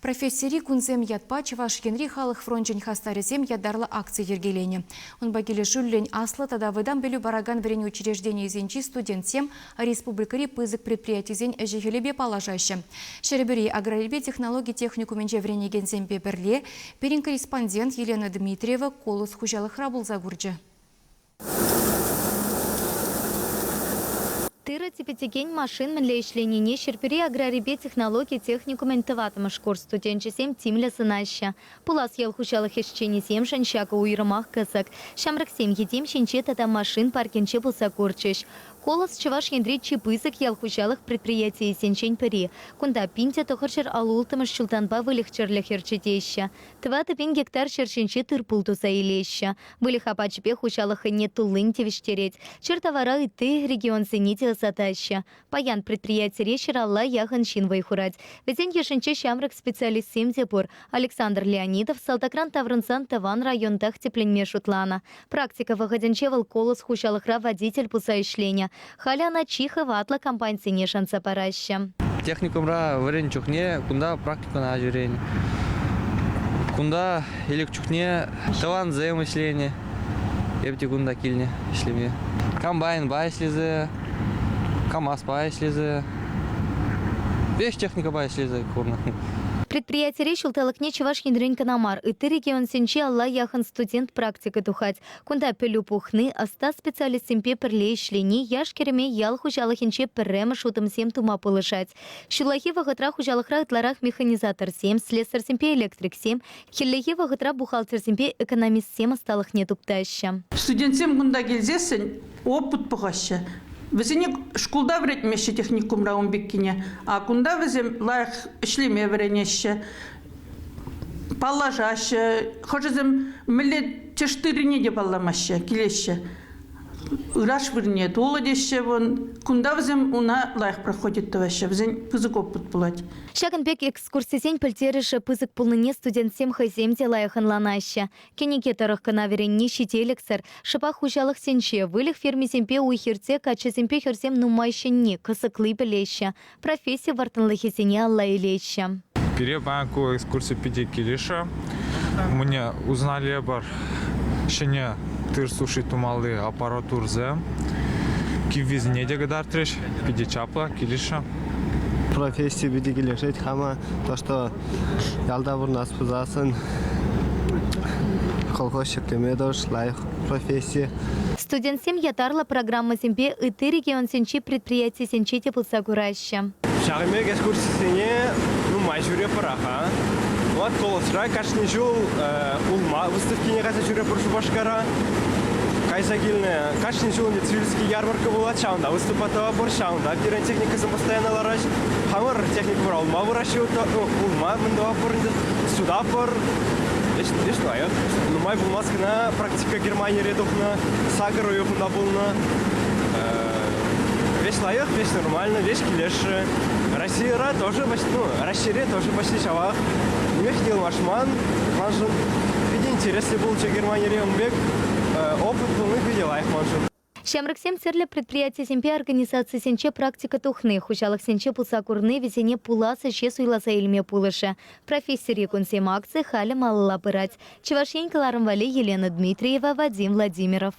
Профессори кунзем ятпа Чуваш Генри халық фронтжен хастарезем ядарлы акция ергелене. Он багиле жүллен аслы тада выдам белю бараган врен учреждение зенчи студентсем республикари пызык предприятизен әжегелебе палажашы. Шеребери аграрибе технологии техникуменже вренеген зембе бірле перин корреспондент Елена Дмитриева колос хужалық рабыл загурджы. Тыра типетеген машин для ишленения шерпери аграрибе технологии техникумен тыватымыш курс студенчесем тимля сынаща. Пулас ел хучалых ишченесем шаншака уйрымах кысык. Шамраксем едем шинче тата машин паркенче булса курчыш. Колос Чуваш Генри чипысык ел хучалых предприятий сенчень пери. Кунда пинте тохаршер алултымыш чултанба вылихчерлях ерчетеща. Тываты пин гектар шершенче тырпултуса илеща. Вылиха пачпе хучалых не тулын тевиштереть. Чертовара и ты регион сените сатаща. Паян предприятие реширалла яхан шинвай хурать. Везень ешенче шамрак специалист Семдепур Александр Леонидов Салтакран Таврынсан Таван районтах тепленме шутлана. Практика выходенчевал колос хучалыхра водитель пуса ишления. Халяна чиха ватла компании не шанса параща. Техникумра варен чухне, кунда практика на ажурень. Кунда или чухне таван взаимочление. Епти кунда кильне ишлеме. Комбайн байслизе. КамАЗ байслизе. Весь техника байслизе курна. Предприятие решил талакне Чуваш Генрин Канамар. И ты регион сенчи алла яхан студент практика тухать. Кунда пелю пухны, аста специалист семпе перлей шлени, яшкереме ял хужалахинче перрема шутом сем тума полышать. Шулахи вагатра хужалахра тларах механизатор сем, слесарь семпе электрик сем, хиллехи вагатра бухгалтер семпе экономист сем осталых не туптаща. Студент сем кунда гельзесен опыт пухаща. Везене школда вретмеше техникум раумбеккине, а кунда везем лайх шлеме вренеше, палажаще, хожезем миле чештырине де палламаще, килеще. Ураш вырне, толадеше вон, кунда везем уна лайх проходит таваще, везен пызык опыт пулать. Шагенбек экскурсисень пальтерыша пызык пулныне студент сем хайземте лайхан ланаща. Кенекетарах канаверен нищителексер, шипах хужалых сенче, вылих фирме семпе уйхерте, кача семпе херсем нумайщенни, косыклы белеща. Профессия вартанлахисене алла илеща. Перебанку экскурсию пяти килиша. Мне узнали бар щене тыр суши тумалы аппаратурзе. Кивизне дегадар треш, пяти чапла килиша. Профессия биди килешет хама то что ялда бур нас пузасын колхозчик темедош лайх профессия. Студент сем ятарла программа семпе и ты регион сенчи предприятие сенчи тепылса кураща. Шагымек экскурсисене майжуре параха. Вот колосра каждый жыл улма выставки не каза жюре прошу башкара. Кайсагильная каждый жыл не цивильский ярмарка была чаунда выступала боршаунда. Пирен техника постоянно лараш. Хамар техника брал ма выращивал улма мендова порнда сюда пор. Лишь лайк. Ну май был маскна практика Германии редовна сагару юхна булна. Весь лайк, весь нормально, весь килеш. Россия тоже почти, Россия тоже почти шавах. Мехнил Машман, манжен. Види интересный был, что Германия Рембек. Опыт был, мы видели лайк манжен. Шамраксем серля предприятие семпе организации сенче практика тухны. Хучалых сенче пулса курны везене пуласа чесу иласа ильме пулыша. Профессори кунсем акции халя малла пырать. Чувашень Каларам Вали, Елена Дмитриева, Вадим Владимиров.